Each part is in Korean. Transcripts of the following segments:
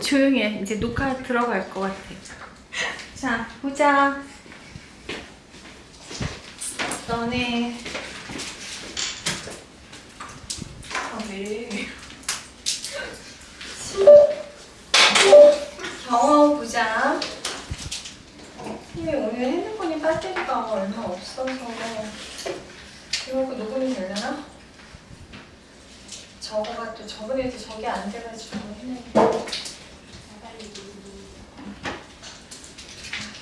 조용히 해. 이제 녹화 들어갈 것 같아. 자, 보자. 너네 네. 경험 보자. 오늘 핸드폰이 배터리가 얼마 없어서 이거 녹음이 되려나? 저거가 또 저번에도 저게 안 돼가지고 했는데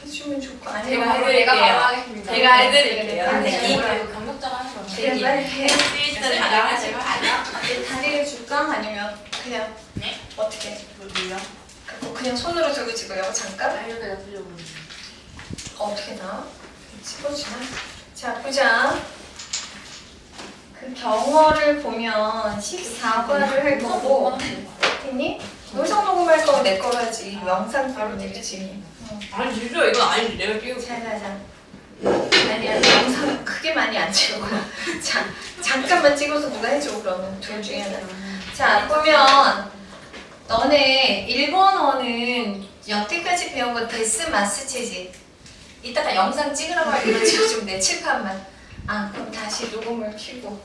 해주면 좋고 아니면 제가 해드릴게요. 제가 해드릴게요. 네. 강력자가 하는 거. 그래 빨리 해. 일단 나가지 마요. 내 다리를 줄까? 아니면 그냥 네? 어떻게? 뭘요? 그냥 손으로 들고 찍으려고 잠깐? 알려드려 보려고. 어떻게 나? 찍어주나? 자 보자. 그 경어를 보면 14과를 할 거고 됐니? 음성 녹음할 거면 내 거로 하지. 영상 바로 내리지. 아니 진짜 이건 아니지. 내가 끼고. 잘 가자. 아니야 영상 크게 많이 안 찍어. 자 잠깐만 찍어서 누가 해줘 그러면 둘 중에 하나. 자 보면 너네 일본어는 여태까지 배운 거 데스 마스체지. 이따가 영상 찍으라고 할 때만 찍어주면 돼. 칠판만. 아 그럼 다시 녹음을 켜고.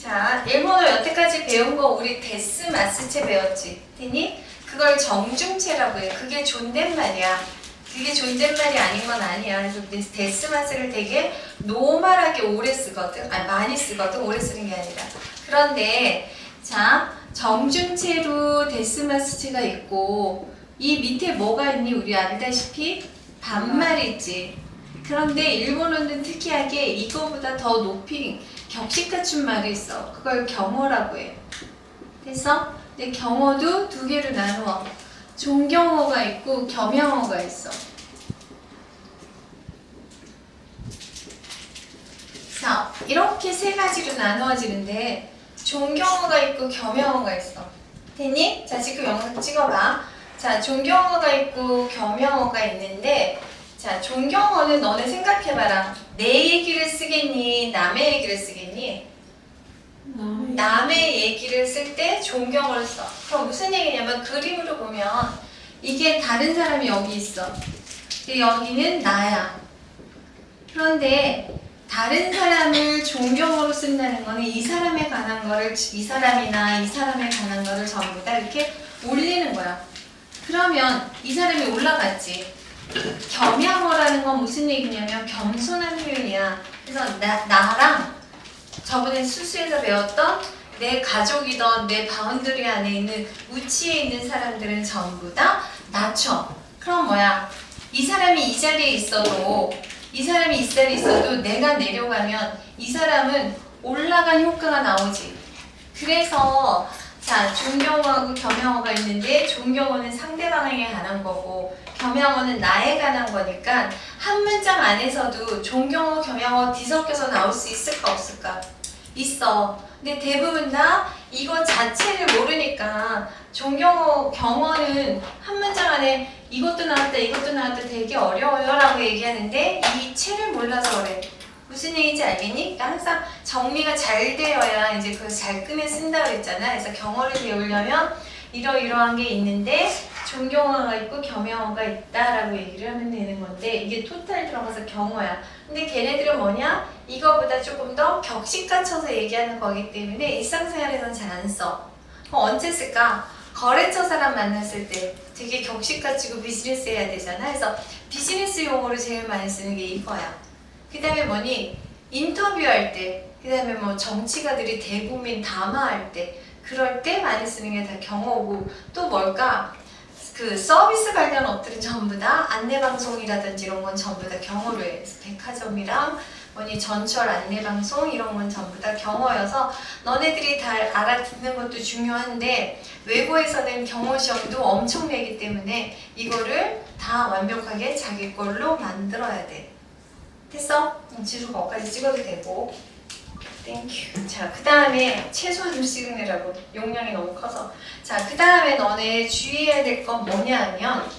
자 일본어 여태까지 배운 거 우리 데스 마스체 배웠지. 됐니? 그걸 정중체라고 해. 그게 존댓말이야. 그게 존댓말이 아닌 건 아니야. 그래서 데스 마스를 되게 노멀하게 오래 쓰거든. 아니 많이 쓰거든. 오래 쓰는 게 아니라. 그런데 자 정중체로 데스 마스체가 있고 이 밑에 뭐가 있니? 우리 알다시피 반말 있지. 그런데 일본어는 특이하게 이거보다 더 높이 격식 갖춘 말이 있어. 그걸 경어라고 해. 됐어? 근데 경어도 두 개로 나누어. 종경어가 있고 겸양어가 있어. 자, 이렇게 세 가지로 나누어지는데 종경어가 있고 겸양어가 있어. 됐니? 자, 지금 영상 찍어봐. 자, 종경어가 있고 겸양어가 있는데 자, 종경어는 너네 생각해봐라. 내 얘기를 쓰겠니? 남의 얘기를 쓰겠니? 남의 얘기를 쓸 때 존경어를 써. 그럼 무슨 얘기냐면 그림으로 보면 이게 다른 사람이 여기 있어. 여기는 나야. 그런데 다른 사람을 존경어로 쓴다는 거는 이 사람에 관한 거를 이 사람이나 이 사람에 관한 거를 전부 다 이렇게 올리는 거야. 그러면 이 사람이 올라갔지. 겸양어라는 건 무슨 얘기냐면 겸손한 표현이야. 그래서 나랑 저번에 수수에서 배웠던 내 가족이던 내 바운더리 안에 있는 우치에 있는 사람들은 전부 다 낮춰. 그럼 뭐야? 이 사람이 이 자리에 있어도 이 사람이 이 자리에 있어도 내가 내려가면 이 사람은 올라간 효과가 나오지. 그래서 자 존경어하고 겸양어가 있는데 존경어는 상대방에게 관한 거고 겸양어는 나에 관한 거니까 한 문장 안에서도 존경어, 겸양어 뒤섞여서 나올 수 있을까 없을까? 있어. 근데 대부분 다 이거 자체를 모르니까 존경어, 경어는 한 문장 안에 이것도 나왔다 이것도 나왔다 되게 어려워요 라고 얘기하는데 이 체를 몰라서 그래. 무슨 얘기인지 알겠니? 그러니까 항상 정리가 잘 되어야 이제 그걸 잘 끄면 쓴다 그랬잖아. 그래서 경어를 배우려면 이러이러한 게 있는데 존경어가 있고 겸양어가 있다라고 얘기를 하면 되는 건데 이게 토탈 들어가서 경어야. 근데 걔네들은 뭐냐? 이거보다 조금 더 격식 갖춰서 얘기하는 거기 때문에 일상생활에서는 잘 안 써. 그럼 언제 쓸까? 거래처 사람 만났을 때 되게 격식 갖추고 비즈니스 해야 되잖아. 그래서 비즈니스 용어로 제일 많이 쓰는 게 이거야. 그 다음에 뭐니? 인터뷰할 때, 그 다음에 뭐 정치가들이 대국민 담화할 때 그럴 때 많이 쓰는 게 다 경어고 또 뭘까? 그 서비스 관련 업들은 전부 다 안내방송이라든지 이런 건 전부 다 경어로 해. 그래서 백화점이랑 뭐니 전철 안내방송 이런 건 전부 다 경어여서 너네들이 다 알아듣는 것도 중요한데 외고에서는 경어 시험도 엄청 내기 때문에 이거를 다 완벽하게 자기 걸로 만들어야 돼. 됐어? 지수가 어까지 찍어도 되고. 땡큐. 자, 그 다음에 최소 좀 찍으라고. 용량이 너무 커서. 자, 그 다음에 너네 주의해야 될 건 뭐냐 하면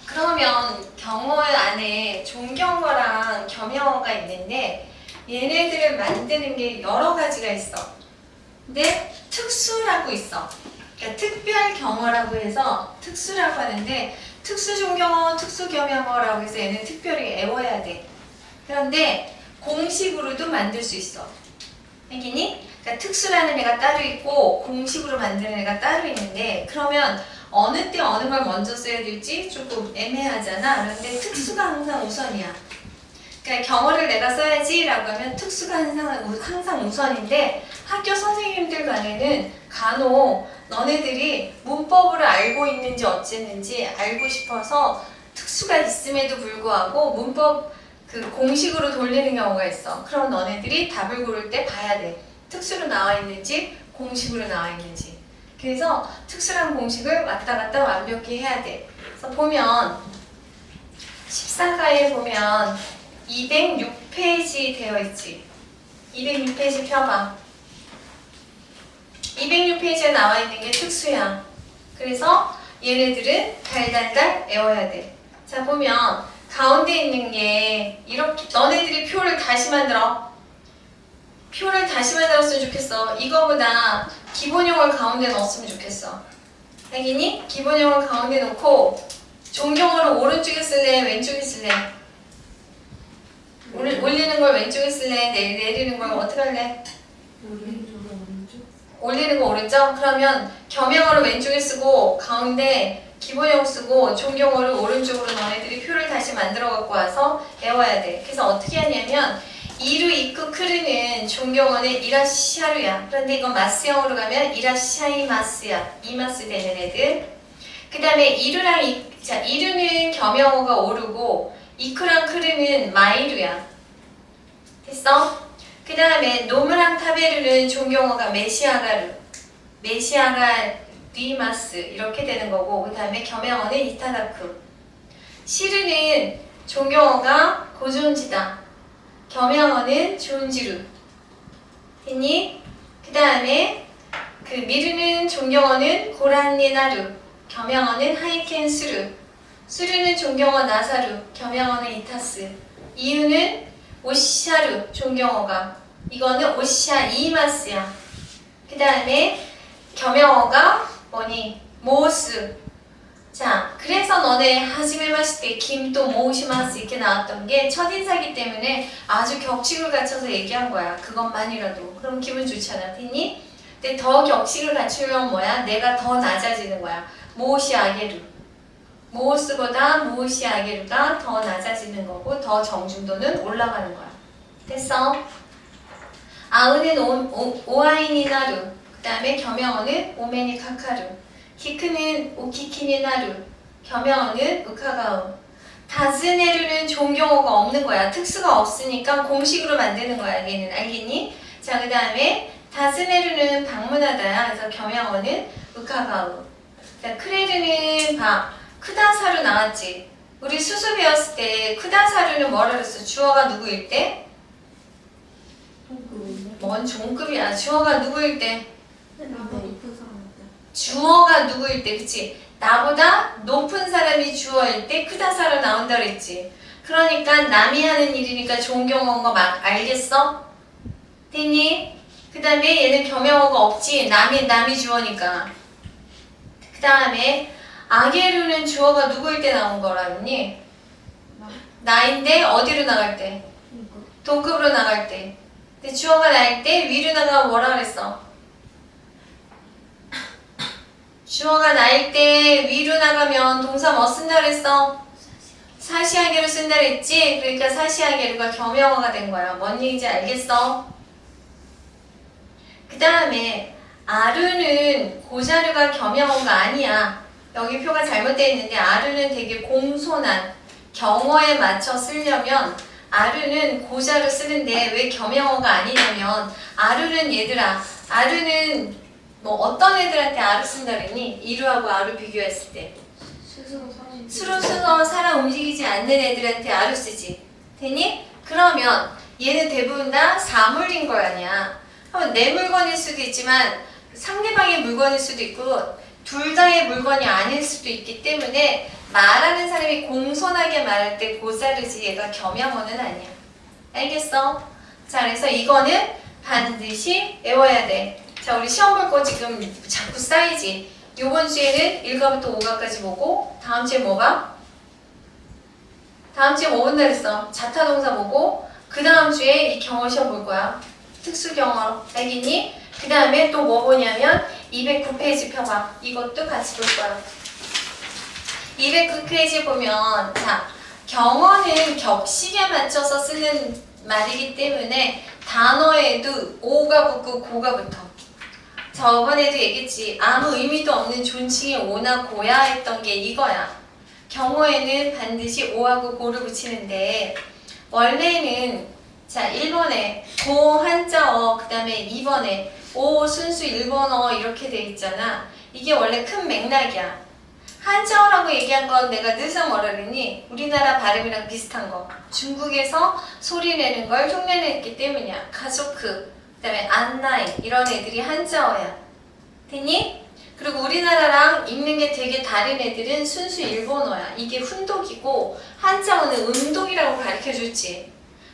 그러면 경어 안에 존경어랑 겸양어가 있는데 얘네들을 만드는 게 여러 가지가 있어. 근데 특수라고 있어. 그러니까 특별 경어라고 해서 특수라고 하는데 특수종경어, 특수겸영어라고 해서 얘는 특별히 외워야 돼. 그런데 공식으로도 만들 수 있어. 알겠니? 그러니까 특수라는 애가 따로 있고 공식으로 만드는 애가 따로 있는데 그러면 어느 때 어느 걸 먼저 써야 될지 조금 애매하잖아. 그런데 특수가 항상 우선이야. 그러니까 경어를 내가 써야지 라고 하면 특수가 항상 우선인데 학교 선생님들 간에는 간혹 너네들이 문법을 알고 있는지 어쨌는지 알고 싶어서 특수가 있음에도 불구하고 문법 그 공식으로 돌리는 경우가 있어. 그럼 너네들이 답을 고를 때 봐야 돼. 특수로 나와 있는지 공식으로 나와 있는지. 그래서 특수랑 공식을 왔다 갔다 완벽히 해야 돼. 그래서 보면 14가에 보면 206페이지 되어 있지. 206페이지 펴봐. 206페이지에 나와 있는 게 특수야. 그래서 얘네들은 달달달 외워야 돼. 자 보면 가운데 있는 게 이렇게 너네들이 표를 다시 만들어. 표를 다시 만들었으면 좋겠어. 이거보다 기본형을 가운데 넣었으면 좋겠어. 알겠니? 기본형을 가운데 놓고 종경어를 오른쪽에 쓸래? 왼쪽에 쓸래? 올리는 걸 왼쪽에 쓸래? 내리는 걸 어떻게 할래? 올리는 거 오른쪽? 그러면 겸영어를 왼쪽에 쓰고 가운데 기본형 쓰고 종경어를 오른쪽으로 너네들이 표를 다시 만들어 갖고 와서 외워야 돼. 그래서 어떻게 하냐면 이루 이쿠 크르는 종경어는 이라시하루야. 그런데 이건 마스형으로 가면 이라시하이마스야. 이마스 되는 애들. 그 다음에 이루는 겸영어가 오르고 이쿠랑 크르는 마이루야. 됐어? 그 다음에 노무랑 타베르는 종경어가 메시아가루. 메시아가 리마스 이렇게 되는 거고 그 다음에 겸영어는 이타다쿠. 시르는 종경어가 고존지다. 겸영어는 존지루. 됐니? 그 다음에 그 미르는 종경어는 고란니나루. 겸영어는 하이켄스루. 수르는 종경어 나사루. 겸영어는 이타스. 이유는 오시샤루 종경어가. 이거는 오시샤 이마스야. 그 다음에 겸영어가 뭐니? 모스. 자, 그래서 너네 하지메 마시테 김또 모시마스 이렇게 나왔던 게 첫인사기 때문에 아주 격식을 갖춰서 얘기한 거야. 그것만이라도. 그럼 기분 좋잖아. 됐니? 근데 더 격식을 갖추려면 뭐야? 내가 더 낮아지는 거야. 모시 아게루. 모스보다 모시 아게루가 더 낮아지는 거고 더 정중도는 올라가는 거야. 됐어? 아우는 오아이니나루. 그 다음에 겸영어는 오메니 카카루. 키크는 오키키니나루. 겸영어는 우카가우. 다즈네루는 종경어가 없는 거야. 특수가 없으니까 공식으로 만드는 거야. 얘는 알겠니? 자, 그 다음에 다즈네루는 방문하다야. 그래서 겸영어는 우카가우. 자, 크레르는 크다사루 나왔지. 우리 수수 배웠을 때 크다사루는 뭐라 그랬어? 주어가 누구일 때? 뭔 종급이야. 주어가 누구일 때? 주어가 누구일 때, 그치? 나보다 높은 사람이 주어일 때 크다사루 나온다 그랬지. 그러니까 남이 하는 일이니까 종경어인 거 막 알겠어? 됐니? 그 다음에 얘는 겸영어가 없지. 남이 주어니까. 그 다음에 아게루는 주어가 누구일 때 나온 거라니? 나인데 어디로 나갈 때? 동급으로 나갈 때. 근데 주어가 나일 때 위로 나가면 뭐라 그랬어? 주어가 나일 때 위로 나가면 동사 뭐 쓴다 그랬어? 사시하게로 쓴다 그랬지? 그러니까 사시하게로가 겸영어가 된 거야. 뭔 얘기인지 알겠어? 그 다음에 아루는 고자류가 겸영어가 아니야. 여기 표가 잘못되어 있는데 아루는 되게 공손한 경어에 맞춰 쓰려면 아루는 고자로 쓰는데 왜 겸영어가 아니냐면 아루는 얘들아 아루는 뭐 어떤 애들한테 아루 쓴다 그랬니? 이루하고 아루 비교했을 때 수로 사람 움직이지 않는 애들한테 아루 쓰지. 되니? 그러면 얘는 대부분 다 사물인 거 아니야. 그럼 내 물건일 수도 있지만 상대방의 물건일 수도 있고 둘 다의 물건이 아닐 수도 있기 때문에 말하는 사람이 공손하게 말할 때 고자르지 얘가 겸영어는 아니야. 알겠어? 자, 그래서 이거는 반드시 외워야 돼. 자, 우리 시험 볼 거 지금 자꾸 쌓이지. 요번 주에는 1과부터 5과까지 보고 다음 주에 뭐 봐? 다음 주에 뭐 본다 그랬어? 자타동사 보고 그 다음 주에 이 경어 시험 볼 거야. 특수 경어. 알겠니? 그 다음에 또 뭐 보냐면 209페이지 펴봐. 이것도 같이 볼 거야. 209페이지 보면 자, 경어는 격식에 맞춰서 쓰는 말이기 때문에 단어에도 오가 붙고 고가 붙어. 저번에도 얘기했지. 아무 의미도 없는 존칭에 오나 고야 했던 게 이거야. 경어에는 반드시 오하고 고를 붙이는데 원래는 자 1번에 고 한자어 그 다음에 2번에 오 순수 1번어 이렇게 돼 있잖아. 이게 원래 큰 맥락이야. 한자어라고 얘기한 건 내가 늘상 뭐라 그랬니? 우리나라 발음이랑 비슷한 거. 중국에서 소리 내는 걸 흉내냈기 때문이야. 가조크, 그 다음에 안나이 이런 애들이 한자어야. 됐니? 그리고 우리나라랑 읽는 게 되게 다른 애들은 순수 일본어야. 이게 훈독이고 한자어는 음독이라고 가르쳐줬지.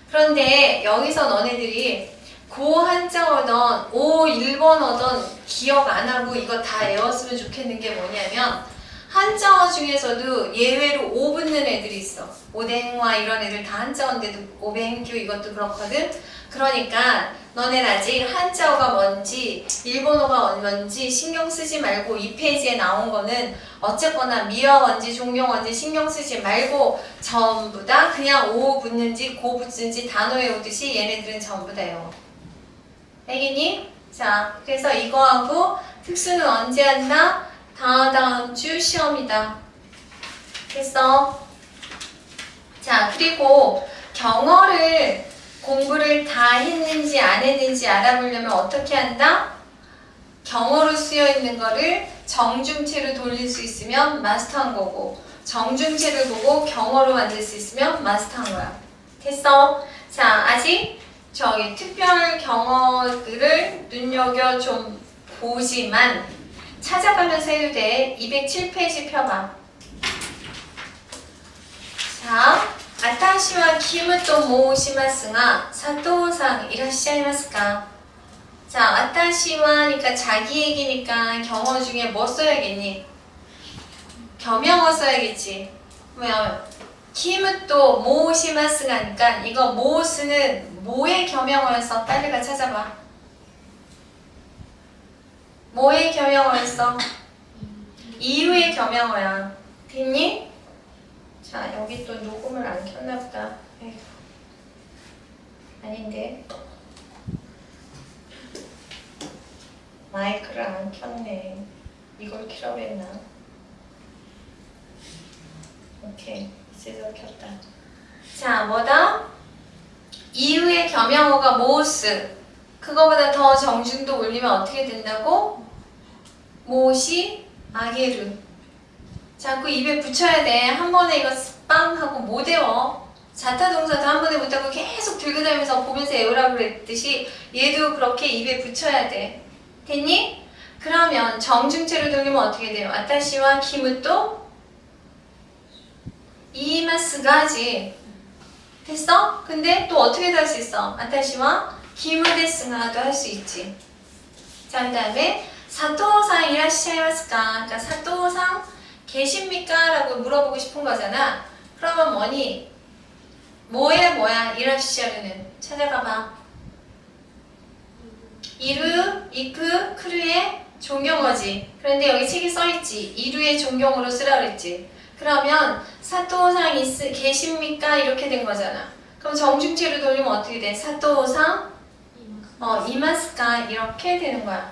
그런데 여기서 너네들이 고 한자어든 오 일본어든 기억 안 하고 이거 다 외웠으면 좋겠는 게 뭐냐면 한자어 중에서도 예외로 오 붙는 애들이 있어. 오뎅화 이런 애들 다 한자어인데도 오뱅규 이것도 그렇거든. 그러니까 너네는 아직 한자어가 뭔지 일본어가 뭔지 신경 쓰지 말고 이 페이지에 나온 거는 어쨌거나 미어원지 종명원지 신경 쓰지 말고 전부 다 그냥 오 붙는지 고 붙는지 단어 외우듯이 얘네들은 전부 다 외워. 알겠니? 자, 그래서 이거하고 특수는 언제 한다? 다다음 주 시험이다. 됐어? 자, 그리고 경어를 공부를 다 했는지 안 했는지 알아보려면 어떻게 한다? 경어로 쓰여있는 거를 정중체로 돌릴 수 있으면 마스터한 거고 정중체를 보고 경어로 만들 수 있으면 마스터한 거야. 됐어? 자, 아직 저기 특별 경어들을 눈여겨 좀 보지만 찾아가면서 해도 돼. 207페이지 펴봐. 자, 아타시와 키무토 모시마스가 사토상 이라시아이마스까? 자, 아타시와니까 자기 얘기니까 경어 중에 뭐 써야겠니? 겸용어 써야겠지. 뭐야? 키무토 모시마스가 하니까 이거 모스는 뭐의 겸용어였어? 빨리 가 찾아봐. 뭐의 겸용어였어? 이유의 겸용어야. 됐니? 자, 여기 또 녹음을 안 켰나 보다. 에휴. 아닌데. 마이크를 안 켰네. 이걸 켜라고 했나? 오케이. 이제 켰다. 자, 뭐다? 이유의 겸용어가 모스. 그거보다 더 정중도 올리면 어떻게 된다고? 모시 아게르. 자꾸 입에 붙여야 돼. 한 번에 이거 빵 하고 못 외워. 자타동사도 한 번에 못하고 계속 들고 다니면서 보면서 외우라고 그랬듯이 얘도 그렇게 입에 붙여야 돼. 됐니? 그러면 정중체로 돌리면 어떻게 돼요? 아타시와 키무또 이마스가지. 됐어? 근데 또 어떻게 할 수 있어? 아타시와 키무데스가도 할 수 있지. 자, 그 다음에 사토상 이라시아이마스까? 그러니까 사토상 계십니까? 라고 물어보고 싶은 거잖아. 그러면 뭐니? 뭐야? 이라시아르는 찾아가봐. 이루, 이크, 크루의 존경어지. 그런데 여기 책에 써있지. 이루의 존경어로 쓰라 그랬지. 그러면 사토상 계십니까? 이렇게 된 거잖아. 그럼 정중체로 돌리면 어떻게 돼? 사토상 이마스까? 이렇게 되는 거야.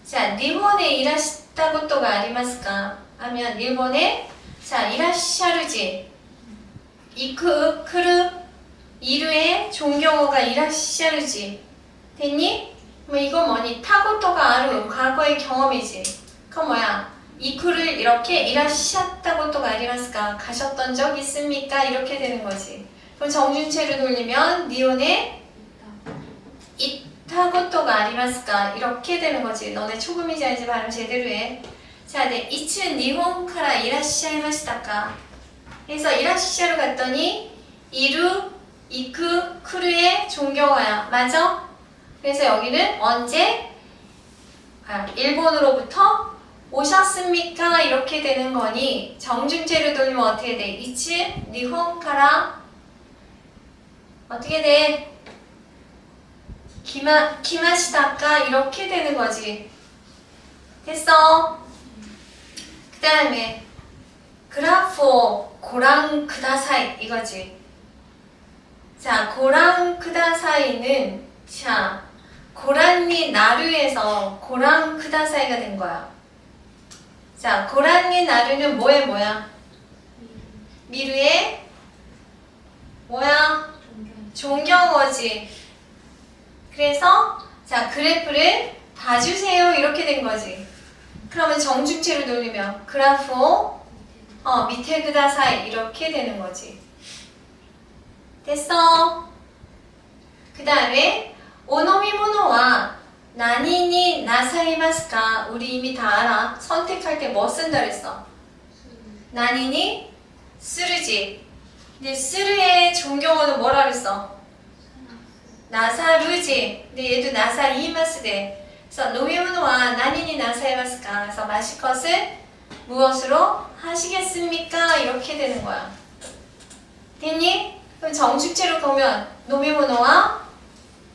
자, 일본에 이라시타 고토가 아리마스까? 하면 일본에 자, 이라시샤르지. 이크, 크루, 이루의 존경어가 이라시샤르지. 됐니? 뭐 이거 뭐니? 타고토가 아루, 과거의 경험이지. 그럼 뭐야? 이쿠를 이렇게 이라시샤타고토가 아리마스까? 가셨던 적 있습니까? 이렇게 되는 거지. 그럼 정준체를 돌리면 니온에 이타고토가 아리마스까? 이렇게 되는 거지. 너네 초급이지 아니지 발음 제대로 해. 자, 네, 이츠 니혼 카라 이라시샤이마시다까? 그래서 이라시샤로 갔더니 이루, 이쿠, 쿠르의 존경어야. 맞아? 그래서 여기는 언제 일본으로부터 오셨습니까? 이렇게 되는 거니 정중체로 돌리면 어떻게 돼? 이치 니혼카라 어떻게 돼? 기마시다까 이렇게 되는 거지. 됐어? 그 다음에 그라포 고랑 크다사이 이거지. 자, 고랑 크다사이는 자, 고란니 나루에서 고랑 크다사이가 된 거야. 자, 고란니 나루는 뭐야? 미루의 뭐야? 존경어지. 그래서 자, 그래프를 봐주세요 이렇게 된 거지. 그러면 정중체로 돌리면 그래프 밑에 그다사이 이렇게 되는 거지. 됐어? 그 다음에 오노미모노와 나니니 나사이마스까 우리 이미 다 알아. 선택할 때 뭐 쓴다 그랬어? 나니니 쓰르지. 근데 쓰르의 존경어는 뭐라 그랬어? 나사루지. 근데 얘도 나사이마스 돼. 그래서 노미모노와 나니니 나사이마스까 그래서 마실 것을 무엇으로 하시겠습니까? 이렇게 되는 거야. 됐니? 그럼 정축체로 보면 노미모노와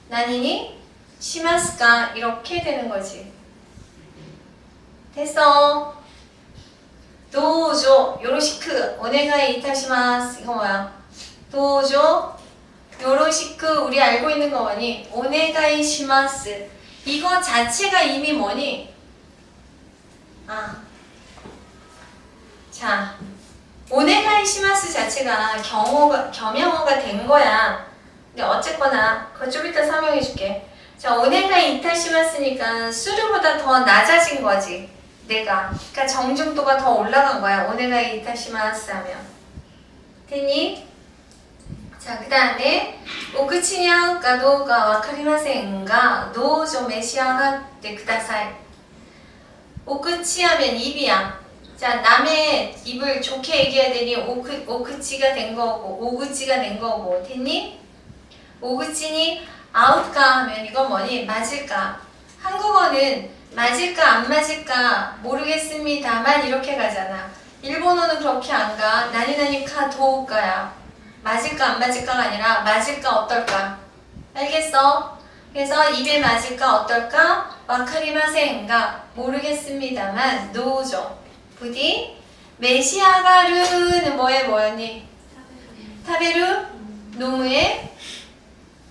나니니 시마스까 이렇게 되는 거지. 됐어. 도조 요로시크 오네가이 이타시마스 이거 뭐야? 도조 요로시크 우리 알고 있는 거 뭐니? 오네가이 시마스 이거 자체가 이미 뭐니? 자 오네가이 시마스 자체가 겸용어가 된 거야. 근데 어쨌거나 그거 좀 이따 설명해 줄게. 자, 오네가이 이타시마스니까 수르보다 더 낮아진 거지. 내가. 그러니까 정중도가 더 올라간 거야. 오네가이 이타시마스 하면. 됐니? 자, 그 다음에 오크치냐 가도가 와카리마센가 노조 메시아가테 쿠다사이. 오크치 하면 입이야. 자, 남의 입을 좋게 얘기해야 되니 오크치가 된 거고 오구치가 된 거고. 됐니? 오구치니 아웃가 하면 이건 뭐니? 맞을까? 한국어는 맞을까 안 맞을까 모르겠습니다만 이렇게 가잖아. 일본어는 그렇게 안 가. 나니나니카 도우가야. 맞을까 안 맞을까가 아니라 맞을까 어떨까? 알겠어? 그래서 입에 맞을까 어떨까? 와카리마센가 모르겠습니다만 노죠. 부디 메시아가르는 뭐였니? 타베르 노무의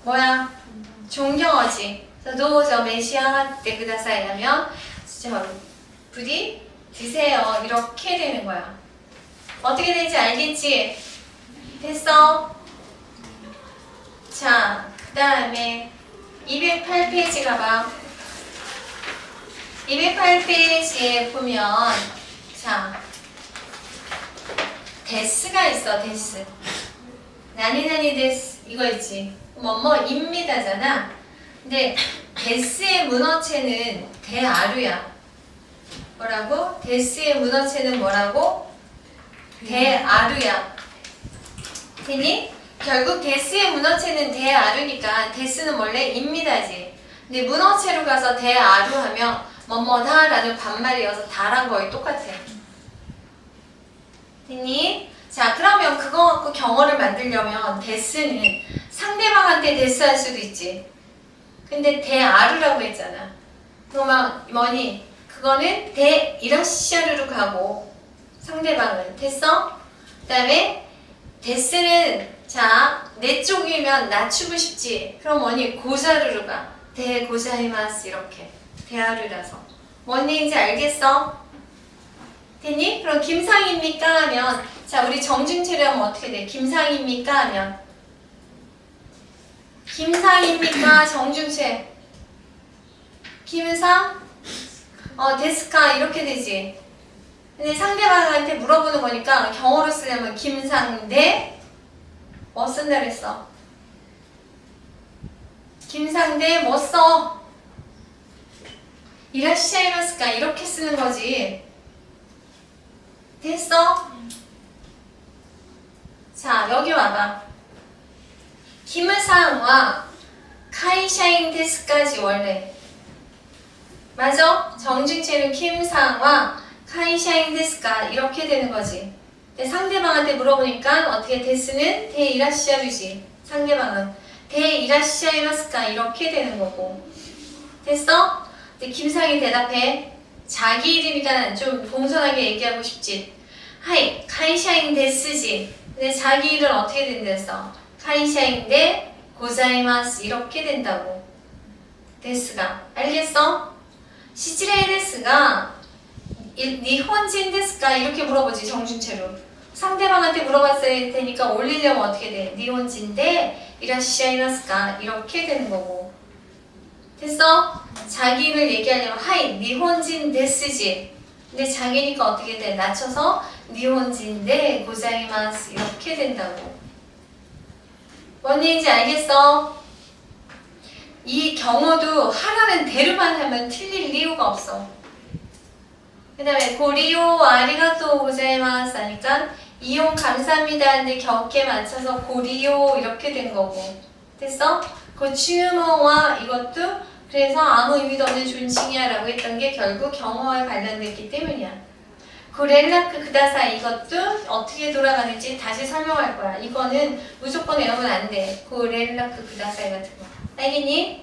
뭐야? 존경어지. 그래서 노저 메시아가테 쿠다사이 하면 부디 드세요 이렇게 되는 거야. 어떻게 되는지 알겠지? 됐어? 자, 그 다음에 208페이지 가봐. 208페이지에 보면 자 데스가 있어. 데스 나니나니 데스 이거 있지. 뭐뭐입니다잖아. 근데 데스의 문어체는 대아루야. 뭐라고? 데스의 문어체는 뭐라고? 대아루야. 되니? 결국 데스의 문어체는 대아루니까 데스는 원래 입니다지. 근데 문어체로 가서 대아루 하면 뭐뭐다라는 반말이어서 다랑 거의 똑같아. 됐니? 자, 그러면 그거 갖고 경어를 만들려면 데스는 상대방한테 데스할 수도 있지. 근데 대아루라고 했잖아. 그러면 뭐니? 그거는 대이라시아루로 가고 상대방은 됐어? 그 다음에 데스는 자, 내 쪽이면 낮추고 싶지. 그럼 뭐니? 고자루로 가. 대고자이마스 이렇게. 대아루라서. 뭔 얘기인지 알겠어? 됐니? 그럼 김상입니까? 하면 자, 우리 정중체로 하면 어떻게 돼? 김상입니까? 하면 김상입니까? 정중체. 김상? 데스카 이렇게 되지. 근데 상대방한테 물어보는 거니까 경어로 쓰려면 김상대 뭐 쓴다 그랬어? 김상대 뭐 써? 이라시아이마스까 이렇게 쓰는 거지. 됐어? 자, 여기 와봐. 김상과 카이샤인 데스까지 원래. 맞아? 정중체는 김상화 카이샤인 데스까 이렇게 되는 거지. 근데 상대방한테 물어보니까 어떻게 데스는 데이라시아루지. 상대방은 데이라시아이마스까 이렇게 되는 거고. 됐어? 근데 김상이 대답해. 자기 이름이니까 좀 공손하게 얘기하고 싶지. 하이 카이샤인 데스지. 근데 자기 이름 어떻게 된댔어? 카이샤인데 고자이마스 이렇게 된다고. 데스가 알겠어? 시즈레이 데스가 니혼진 데스까 이렇게 물어보지 정중체로. 상대방한테 물어봤을 테니까 올리려면 어떻게 돼? 니혼진데 이라시아이마스까 이렇게 되는 거고. 됐어? 자기를 얘기하려면 하이 니혼진 데스지. 근데 자기니까 어떻게 돼? 낮춰서 니혼진데 고자이마스 이렇게 된다고. 뭔 얘기인지 알겠어? 이 경어도 하라는 대로만 하면 틀릴 이유가 없어. 그 다음에 고리요 아리가또 고자이마스 하니까 이용 감사합니다 하는데 격에 맞춰서 고리요 이렇게 된 거고. 됐어? 그 추모와 이것도 그래서 아무 의미도 없는 존칭이야 라고 했던 게 결국 경어와 관련됐기 때문이야. 그 렐라크 그다사 이것도 어떻게 돌아가는지 다시 설명할 거야. 이거는 무조건 외우면 안 돼. 그 렐라크 그다사 같은 거. 알겠니?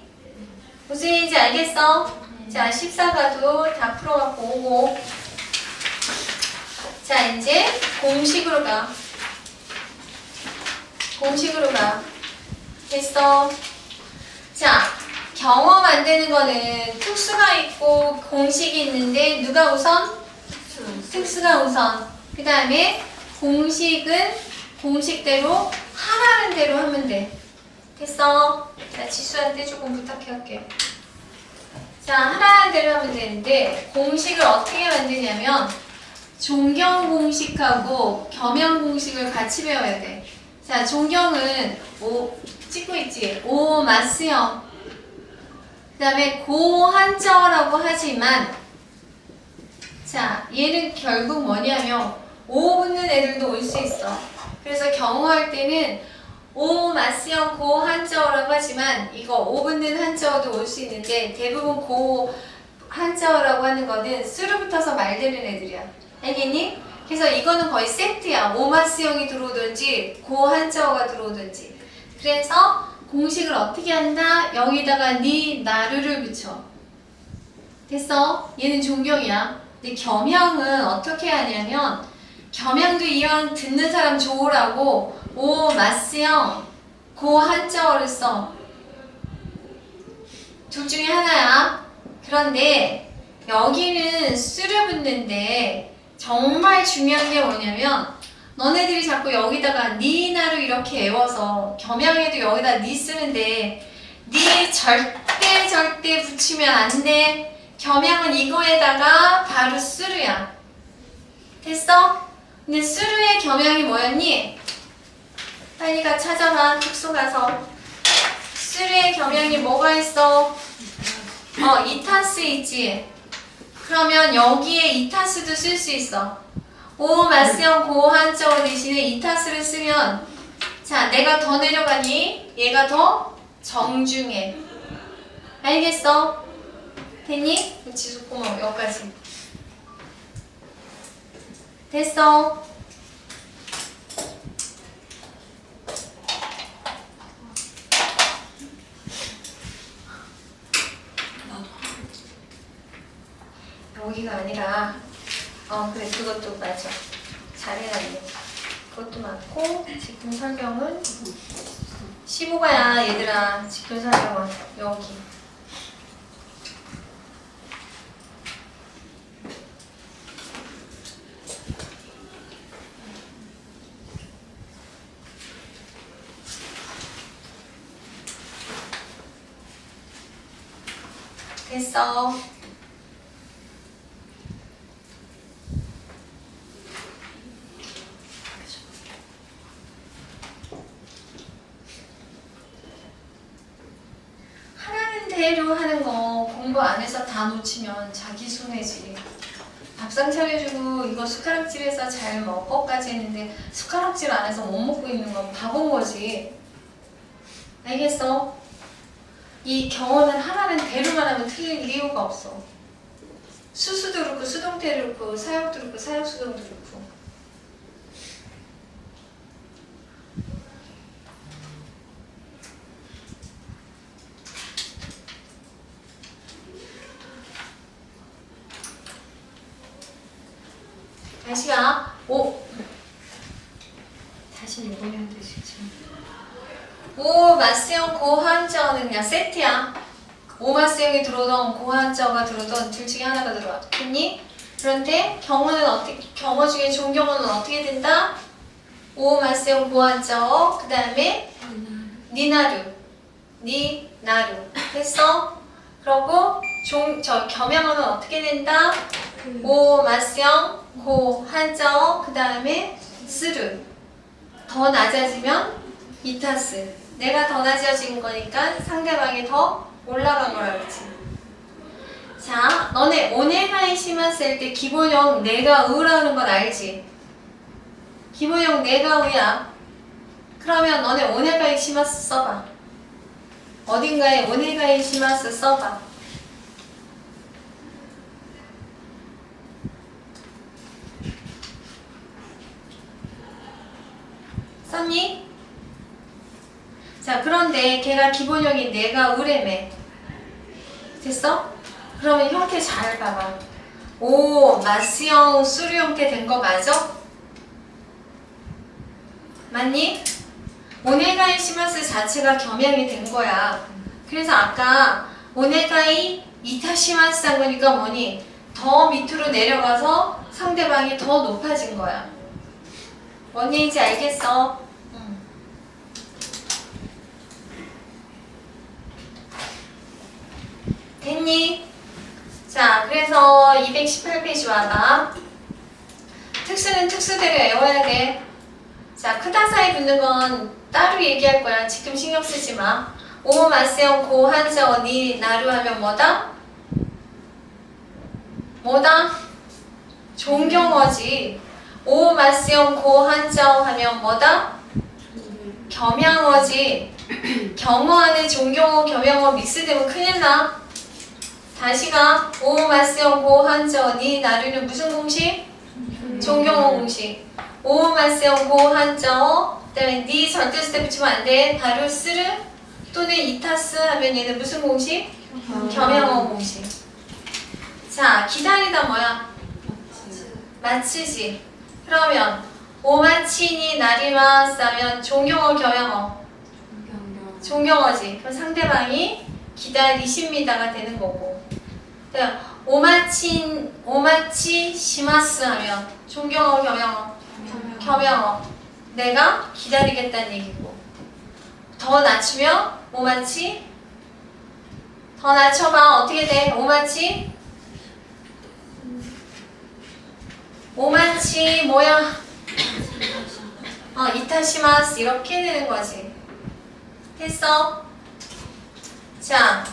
무슨 얘기인지 알겠어? 자, 14가도 다 풀어갖고 오고. 자, 이제 공식으로 가. 공식으로 가. 됐어? 자, 경어 만드는 거는 특수가 있고 공식이 있는데 누가 우선? 특수가 우선. 그 다음에 공식은 공식대로 하라는 대로 하면 돼. 됐어? 자, 지수한테 조금 부탁할게. 자, 하라는 대로 하면 되는데 공식을 어떻게 만드냐면 존경 공식하고 겸양 공식을 같이 배워야 돼. 자, 존경은 찍고 있지? 오 마스형. 그 다음에 고한자어라고 하지만 자, 얘는 결국 뭐냐면 오 붙는 애들도 올 수 있어. 그래서 경어할 때는 오 마스형 고 한자어라고 하지만 이거 오 붙는 한자어도 올 수 있는데 대부분 고 한자어라고 하는 거는 쓰루 붙어서 말되는 애들이야. 알겠니? 그래서 이거는 거의 세트야. 오 마스형이 들어오든지 고 한자어가 들어오든지. 그래서 공식을 어떻게 한다? 여기다가 니 나르를 붙여. 됐어? 얘는 존경이야. 근데 겸양은 어떻게 하냐면 겸양도 이왕 듣는 사람 좋으라고 오 마스형 고 한자어를 써. 둘 중에 하나야. 그런데 여기는 쓰를 붙는데 정말 중요한 게 뭐냐면 너네들이 자꾸 여기다가 니나로 이렇게 외워서 겸양에도 여기다 니 쓰는데 니 절대 붙이면 안 돼. 겸양은 이거에다가 바로 쓰루야. 됐어? 근데 쓰루의 겸양이 뭐였니? 빨리 가 찾아봐. 특수 가서. 쓰루의 겸양이 뭐가 있어? 이타스 있지? 그러면 여기에 이타스도 쓸 수 있어. 오 마스형 고 한자어 대신에 이타스를 쓰면 자, 내가 더 내려가니 얘가 더 정중해. 알겠어? 됐니? 지수 고마워. 여기까지. 됐어. 여기가 아니라 그래 그것도 맞아. 잘해놨네. 그것도 맞고 지금 설명은 15가야 얘들아. 지금 설명은 여기. 됐어. 하라는 대로 하는 거 공부 안 해서 다 놓치면 자기 손해지. 밥상 차려주고 이거 숟가락질해서 잘 먹어까지 했는데 숟가락질 안 해서 못 먹고 있는 건 바본 거지. 알겠어? 이 경어는 하나는 대로만 하면 틀릴 이유가 없어. 수수도 그렇고 수동태도 그렇고 사역도 그렇고 사역수동도 그렇고. 다시 가. 다시 읽으면 되시지. 마스형 고한자어는 그냥 세트야. 마스형이 들어오던 고한자어가 들어오던 둘 중에 하나가 들어와. 됐니? 그런데 경어 중에 종경어는 어떻게 된다? 마스형 고한자어 그 다음에 니나루 됐어? 그러고 겸양어는 어떻게 된다? 마스형 고한자어 그 다음에 스루. 더 낮아지면 이타스. 내가 더 낮아진 거니까 상대방이 더 올라간 거라 그랬지. 자, 너네 오네가이 시마스 할 때 기본형 내가 의라는 건 알지? 기본형 내가 의야. 그러면 너네 오네가이 시마스 써봐. 어딘가에 오네가이 시마스 써봐. 썼니? 자, 그런데 걔가 기본형이 내가 의뢰매. 됐어? 그러면 형태 잘 봐봐. 마스형, 수루 형태 된 거 맞아? 맞니? 오네가이 시마스 자체가 겸양이 된 거야. 그래서 아까 오네가이 이타시마스 한 거니까 뭐니? 더 밑으로 내려가서 상대방이 더 높아진 거야. 뭔 얘기인지 알겠어? 됐니? 자, 그래서 218페이지 와봐. 특수는 특수대로 외워야 돼. 자, 크다 사이 붙는 건 따로 얘기할 거야. 지금 신경 쓰지 마. 마스형 고한자어 니 나루 하면 뭐다? 종경어지. 마스형 고한자어 하면 뭐다? 겸양어지. 경어 안에 종경어, 겸양어 믹스되면 큰일 나. 다시 가. 마스형 고한자어 니 나루는 무슨 공식? 종경어 공식. 마스형 고한자어 그 다음에 니 절대수대 붙이면 안 돼. 바로 스르 또는 이타스 하면 얘는 무슨 공식? 겸양어 공식. 자, 기다리다 뭐야? 마치지. 그러면 오마치니 나리마스 하면 종경어 겸양어? 종경어지. 그럼 상대방이 기다리십니다가 되는 거고. 오마치 시마스 하면 종경어 겸양어? 겸양어. 내가 기다리겠다는 얘기고. 더 낮추면 오마치. 더 낮춰봐. 어떻게 돼? 오마치 뭐야? 이타시마스 이렇게 되는 거지. 됐어? 자,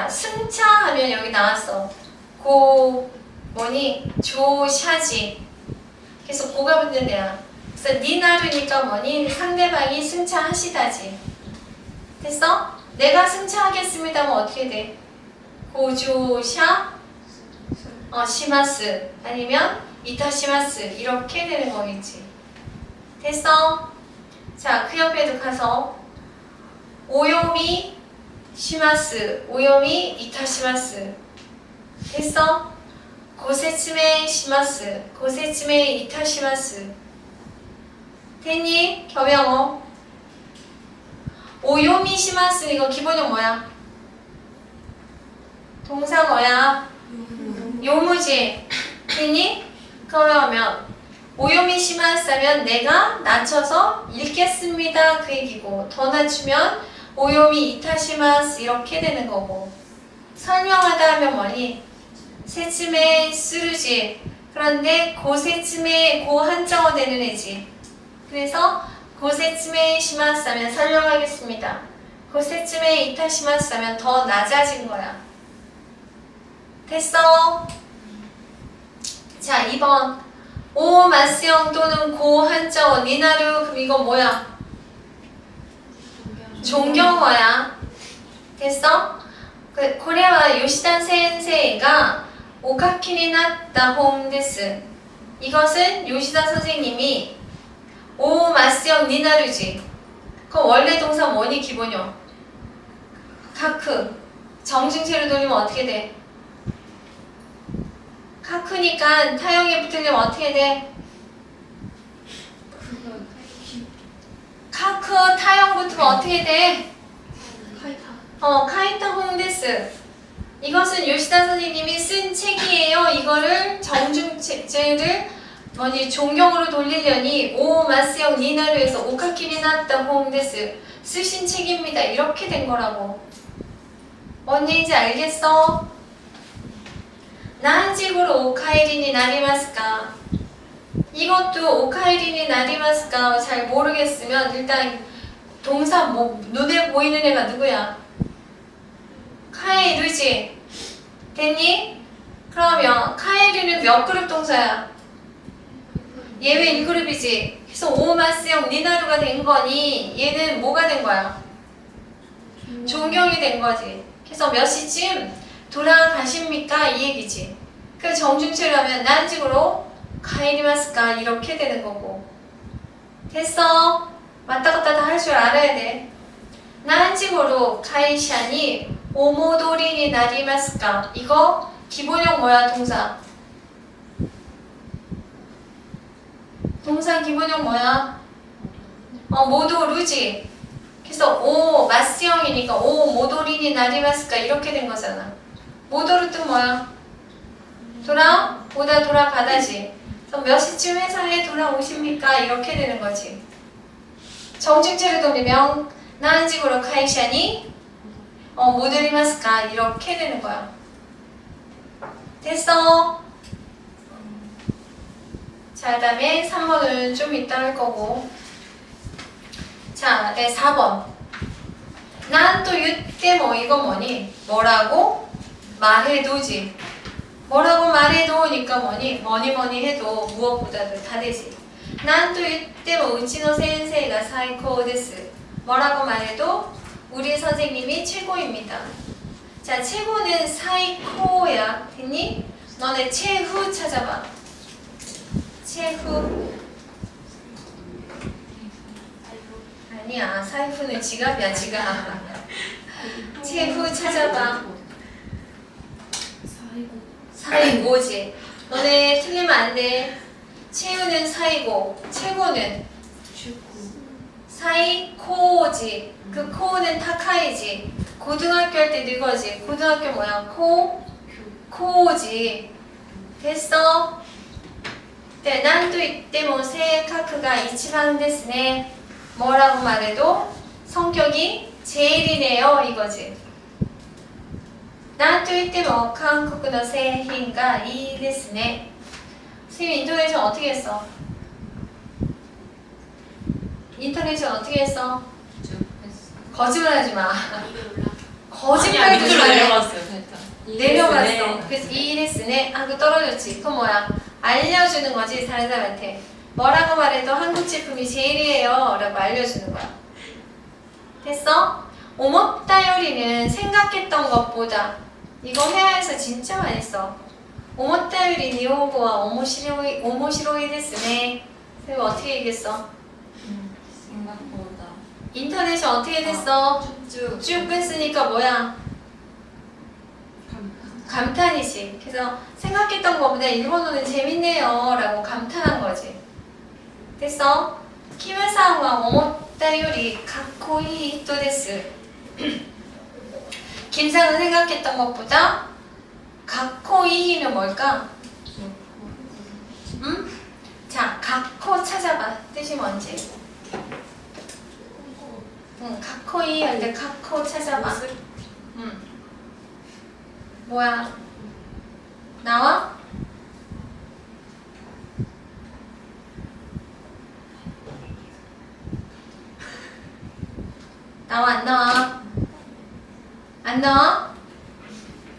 승차하면 여기 나왔어. 조샤지. 그래서 고가 붙는 데야. 그래서 니나루니까 상대방이 승차하시다지. 됐어? 내가 승차하겠습니다면 어떻게 돼? 고조샤 시마스 아니면 이타시마스 이렇게 되는 거겠지. 됐어? 자, 그 옆에도 가서 오요미 시마스, 오요미 이타시마스. 됐어? 고세츠메 시마스, 고세츠메 이타시마스. 됐니? 겸양어. 오요미 시마스 이거 기본형 뭐야? 동사 뭐야? 요무지. 됐니? 그러면 오요미 시마스 하면 내가 낮춰서 읽겠습니다 그 얘기고, 더 낮추면 오요미 이타시마스 이렇게 되는 거고, 설명하다 하면 뭐니? 세츠메 쓰르지. 그런데 고세츠메 고 한자어 되는 애지. 그래서 고세츠메 시마스 하면 설명하겠습니다. 고세츠메 이타시마스 하면 더 낮아진 거야. 됐어? 자, 2번 오마스형 또는 고 한자어 니나루. 그럼 이건 뭐야? 존경어야. 됐어?これは吉田先生がお書きになった本です. 이것은 요시다 선생님이 오 마스형 니나르지. 그럼 원래 동사 뭐니 기본형? 카크. 정중체로 돌리면 어떻게 돼? 카크니까 타형에 붙으려면 어떻게 돼? 카크 타형 붙으면 어떻게 돼? 카이타 홍데스. 이것은 요시다 선생님이 쓴 책이에요. 이거를 정중체를 존경으로 돌리려니 오 마스형 니나루에서 오카키니 나타 홍데스 쓰신 책입니다. 이렇게 된 거라고. 뭔 얘기인지 알겠어? 난직으로 오카이리니 나리마스까? 이것도 오카이리니 나리마스까 잘 모르겠으면 일단 동사 눈에 보이는 애가 누구야? 카에르지. 됐니? 그러면 카에르는 몇 그룹 동사야? 얘왜 1그룹이지? 그래서 오마스형 니나루가 된 거니 얘는 뭐가 된 거야? 존경이 된 거지. 그래서 몇 시쯤 돌아가십니까? 이 얘기지. 그 정중체로 하면 난직으로 가이리마스까 이렇게 되는 거고. 됐어? 왔다 갔다 다 할 줄 알아야 돼. 난직으로 가이샤니 오모도리니 나리마스까. 이거 기본형 뭐야? 동사. 동사 기본형 뭐야? 모도루지. 그래서 오 마스형이니까 오 모도리니 나리마스까 이렇게 된 거잖아. 모도루 뜻 뭐야? 오다 돌아가다지. 그래서 몇 시쯤 회사에 돌아오십니까? 이렇게 되는 거지. 정중체를 돌리면 난직으로 카이샤니 모도리마스까 이렇게 되는 거야. 됐어? 자, 그 다음에 3번은 좀 이따 할 거고. 자, 네, 4번. 난 또 이때 이거 뭐니? 뭐라고? 말해도지. 뭐라고 말해도니까 뭐니 해도 무엇보다도 다 되지. 난 또 이때 우치노 센세이가 사이코 데스. 뭐라고 말해도 우리 선생님이 최고입니다. 자, 최고는 사이코야. 됐니? 너네 최후 찾아봐. 최후. 아니야, 사이후는 지갑이야, 지갑. 최후 찾아봐. 사이고지. 너네 틀리면 안 돼. 최후는 사이고, 최고는 사이코지. 그 코는 타카이지. 고등학교 할 때 늙어지. 고등학교 뭐야? 코지. 됐어? 네, 난또 이때 세카크가 이치반 데스네. 뭐라고 말해도 성격이 제일이네요 이거지. 난또 이때 한국의製品が いいですね. 선생님 인터넷은 어떻게 했어? 인터넷은 어떻게 했어? 거짓말하지 마. 거짓말도 밑으로 잘해. 내려갔어요. 내려갔어. 그래서 이 데스네 하고 떨어졌지. 그럼 뭐야? 알려주는 거지 다른 사람한테. 뭐라고 말해도 한국 제품이 제일이에요 라고 알려주는 거야. 됐어? 오모타 요리는 생각했던 것보다. 이거 회화에서 진짜 많이 써. 오모타 요리 니혼고와 오모시로이 데스네. 선생님 어떻게 얘기했어? 생각보다. 인터넷이 어떻게 됐어? 쭉 뺐으니까 뭐야? 감탄이지. 그래서 생각했던 것보다 일본어는 재밌네요 라고 감탄한 거지. 됐어? 키무상과 오모타 요리 가코이 히토 데스. 김상은 생각했던 것보다 가코이는 뭘까? 응? 자, 가코 찾아봐. 뜻이 뭔지. 응, 가코이 할 때 가코 찾아봐. 응. 뭐야? 나와? 나와 안 나와? 안 나와?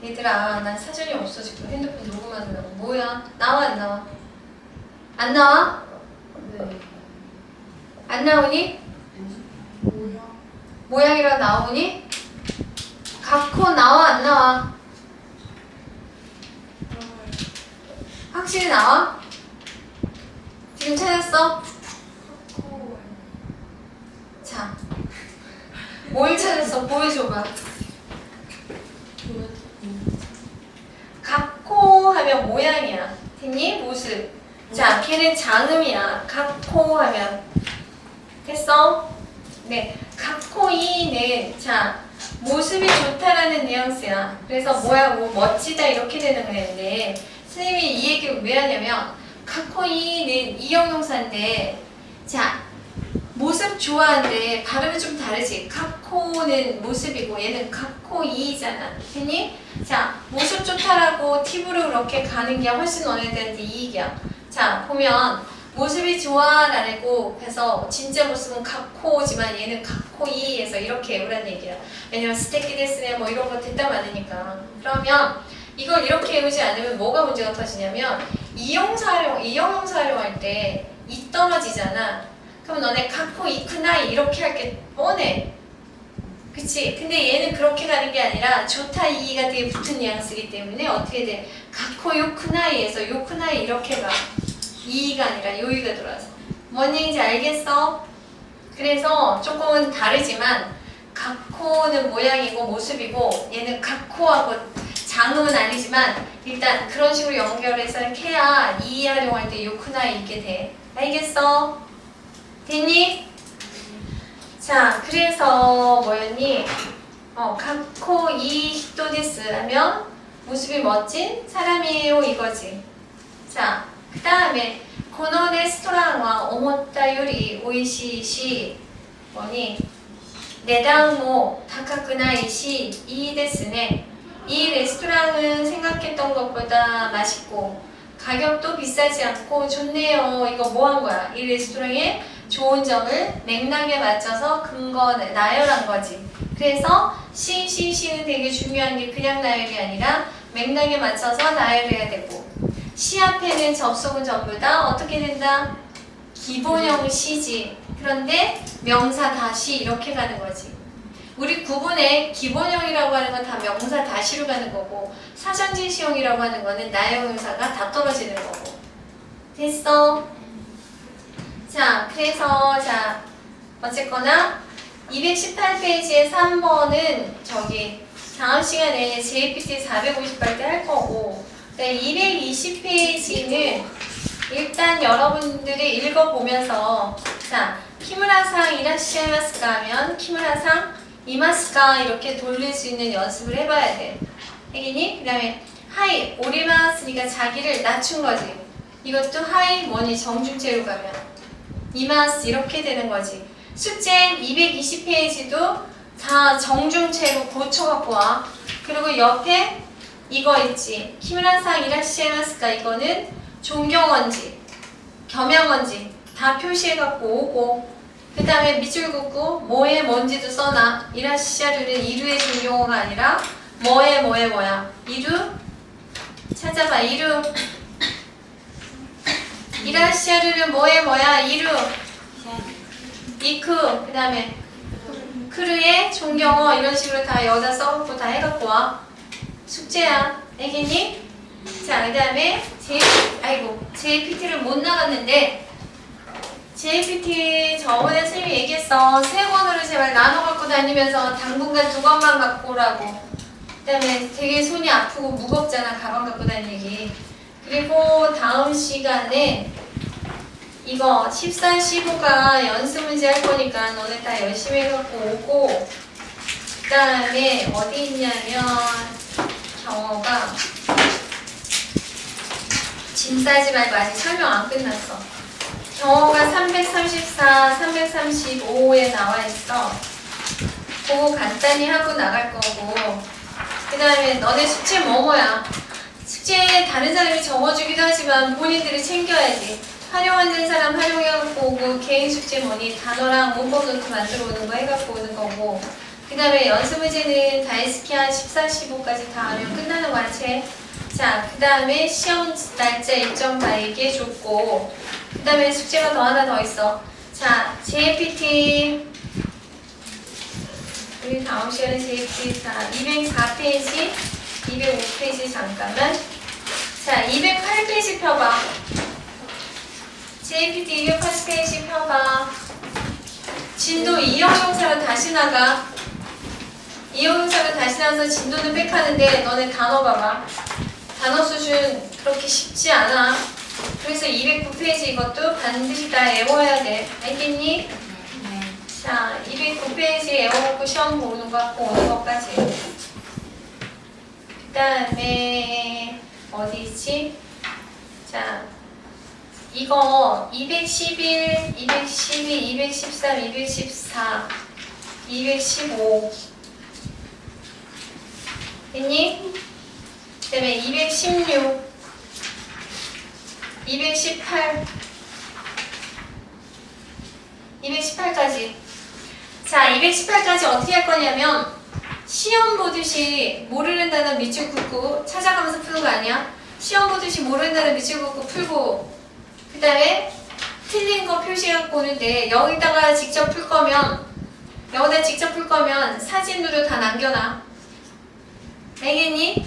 얘들아, 난 사전이 없어 지금 핸드폰 녹음하느라고. 뭐야? 나와 안 나와? 안 나와? 네. 안 나오니? 모양이라 나오니? 각코 나와 안 나와? 확실히 나와? 지금 찾았어? 자, 뭘 찾았어? 보여줘봐. 각코 하면 모양이야. 됐니? 모습. 자, 걔는 장음이야. 각코 하면. 됐어? 네. 각코이는, 자, 모습이 좋다라는 뉘앙스야. 그래서 뭐야, 뭐, 멋지다 이렇게 되는 거였는데, 선생님이 이 얘기를 왜 하냐면, 각코이는 이형용사인데, 자, 모습 좋아하는데 발음이 좀 다르지. 카코는 모습이고 얘는 카코이잖아. 됐니? 자, 모습 좋다라고 팁으로 그렇게 가는 게 훨씬 너네들한테 이익이야. 자, 보면 모습이 좋아라고 해서 진짜 모습은 카코지만 얘는 카코이에서 이렇게 외우라는 얘기야. 왜냐면 스테키 데스네 뭐 이런 거 듣다 많으니까. 그러면 이걸 이렇게 외우지 않으면 뭐가 문제가 터지냐면 이형용사 활용할 때 이 떨어지잖아. 그럼 너네 카코 이쿠나이 이렇게 할 게 뻔해. 그치? 근데 얘는 그렇게 가는 게 아니라 좋다 이가 되게 붙은 뉘앙스이기 때문에 어떻게 돼? 카코 요쿠나이에서 요쿠나이 이렇게 가. 이가 아니라 요이가 들어와서. 뭔 얘기인지 알겠어? 그래서 조금은 다르지만 카코는 모양이고 모습이고 얘는 카코하고 장음은 아니지만 일단 그런 식으로 연결해서 해야 이 활용할 때 요쿠나이 있게 돼. 알겠어? 됐니? 자, 그래서 뭐였니? 카코 이 히토데스 하면 모습이 멋진 사람이에요 이거지. 자, 그 다음에 고노 레스토랑과 오모타 요리 오이시시 뭐니? 네단모 다카쿠나이시 이 데스네. 이 레스토랑은 생각했던 것보다 맛있고 가격도 비싸지 않고 좋네요. 이거 뭐 한 거야? 이 레스토랑의 좋은 점을 맥락에 맞춰서 나열한 거지. 그래서 시는 되게 중요한 게 그냥 나열이 아니라 맥락에 맞춰서 나열해야 되고 시 앞에는 접속은 전부 다 어떻게 된다? 기본형 시지. 그런데 명사 다시 이렇게 가는 거지. 우리 구분에 기본형이라고 하는 건 다 명사 다시로 가는 거고 사전제시형이라고 하는 거는 나형용사가 다 떨어지는 거고. 됐어? 자, 그래서 자 어쨌거나 218페이지의 3번은 저기 다음 시간에 JPT 450할 때 할 거고 220페이지는 일단 여러분들이 읽어보면서 자 키무라상 이라시아이마스까 하면 키무라상 이마스까 이렇게 돌릴 수 있는 연습을 해봐야 돼. 알겠니? 그 다음에 하이 오리마스니까 자기를 낮춘 거지. 이것도 하이 뭐니 정중체로 가면 이마스 이렇게 되는 거지. 숙제 220페이지도 다 정중체로 고쳐갖고 와. 그리고 옆에 이거 있지. 키무라상 이라시아이마스까 이거는 존경원지 겸양원지 다 표시해갖고 오고 그 다음에 밑줄 긋고 뭐에 뭔지도 써놔. 이라시아르는 이루의 존경어가 아니라 뭐에 뭐야 이루 찾아봐. 이루 이라시아르는 뭐에 뭐야 이루 이크 그 다음에 크루의 존경어 이런 식으로 다 여기다 써갖고 다 해갖고 와. 숙제야. 알겠니? 자, 그 다음에 JPT를 못 나갔는데 JPT 저번에 선생님이 얘기했어. 3권으로 제발 나눠 갖고 다니면서 당분간 2권만 갖고 오라고. 그 다음에 되게 손이 아프고 무겁잖아. 가방 갖고 다니기. 그리고 다음 시간에 이거 14, 15가 연습 문제 할 거니까 너네 다 열심히 해갖고 오고 그 다음에 어디 있냐면 경어가 짐 싸지 말고 아직 설명 안 끝났어. 경어가 334, 335에 나와 있어. 그거 간단히 하고 나갈 거고 그 다음에 너네 숙제 뭐야? 숙제 다른 사람이 적어주기도 하지만 본인들이 챙겨야지. 활용하는 사람 활용해갖고 오고 개인 숙제 뭐니 단어랑 문법 노트 만들어 오는 거 해갖고 오는 거고 그 다음에 연습 문제는 다이스키 한 14, 15까지 다 하면 끝나는 거야. 자, 그 다음에 시험 날짜 일정 다 얘기해 줬고 그 다음에 숙제가 더 하나 더 있어. 자, JPT 우리 다음 시간에 JP 자 204페이지, 205페이지 잠깐만. 자 208페이지 펴봐. JPT 208페이지 펴봐. 진도 2형용사로 다시 나가. 2형용사로 다시 나가서 진도는 빽하는데 너네 단어 봐봐. 단어 수준 그렇게 쉽지 않아. 그래서 209페이지 이것도 반드시 다 외워야 돼. 알겠니? 네. 자, 209페이지 외워놓고 시험 보는 거 갖고 오는 것까지. 그 다음에 어디 있지? 자, 이거 211, 212, 213, 214, 215 됐니? 그 다음에 216, 218, 218까지. 자, 218까지 어떻게 할 거냐면 시험 보듯이 모르는 단어 밑줄 긋고 찾아가면서 푸는 거 아니야? 시험 보듯이 모르는 단어 밑줄 긋고 풀고 그 다음에 틀린 거 표시해갖고 오는데 여기다가 직접 풀 거면 사진으로 다 남겨놔. 알겠니?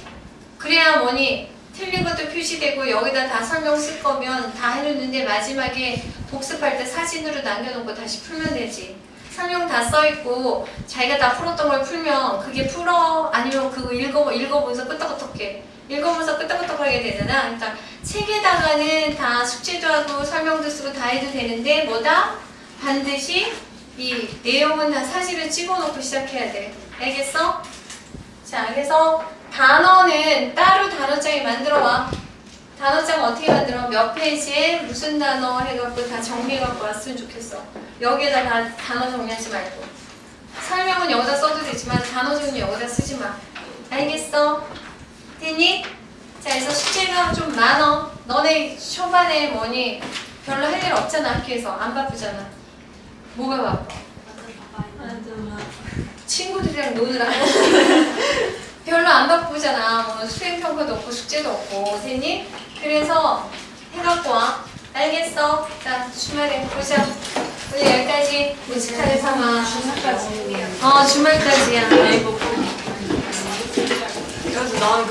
그래야 뭐니? 틀린 것도 표시되고 여기다 다 설명 쓸 거면 다 해놓는데 마지막에 복습할 때 사진으로 남겨놓고 다시 풀면 되지. 설명 다 써있고 자기가 다 풀었던 걸 풀면 그게 풀어 아니면 그거 읽어보면서 끄떡끄떡해. 읽어보면서 끄떡끄떡하게 되잖아. 그러니까 책에다가는 다 숙제도 하고 설명도 쓰고 다 해도 되는데 뭐다? 반드시 이 내용은 다 사진을 찍어놓고 시작해야 돼. 알겠어? 자, 그래서 단어는 따로 단어장에 만들어와. 단어장 어떻게 만들어? 몇 페이지에 무슨 단어 해갖고 다 정리해갖고 왔으면 좋겠어. 여기에다 다 단어 정리하지 말고. 설명은 여기다 써도 되지만 단어 정리 여기다 쓰지 마. 알겠어? 됐니? 자, 그래서 숙제가 좀 많어. 너네 초반에 뭐니 별로 할 일 없잖아. 학교에서 안 바쁘잖아. 뭐가 바빠? 친구들이랑 노느라 별로 안 바쁘잖아. 뭐 수행평가도 없고 숙제도 없고. 됐니? 그래서 해갖고 와. 알겠어? 자, 주말에 보자. 우리 여기까지 무식하게 삼아. 주말까지. 주말까지야. 그래서 나는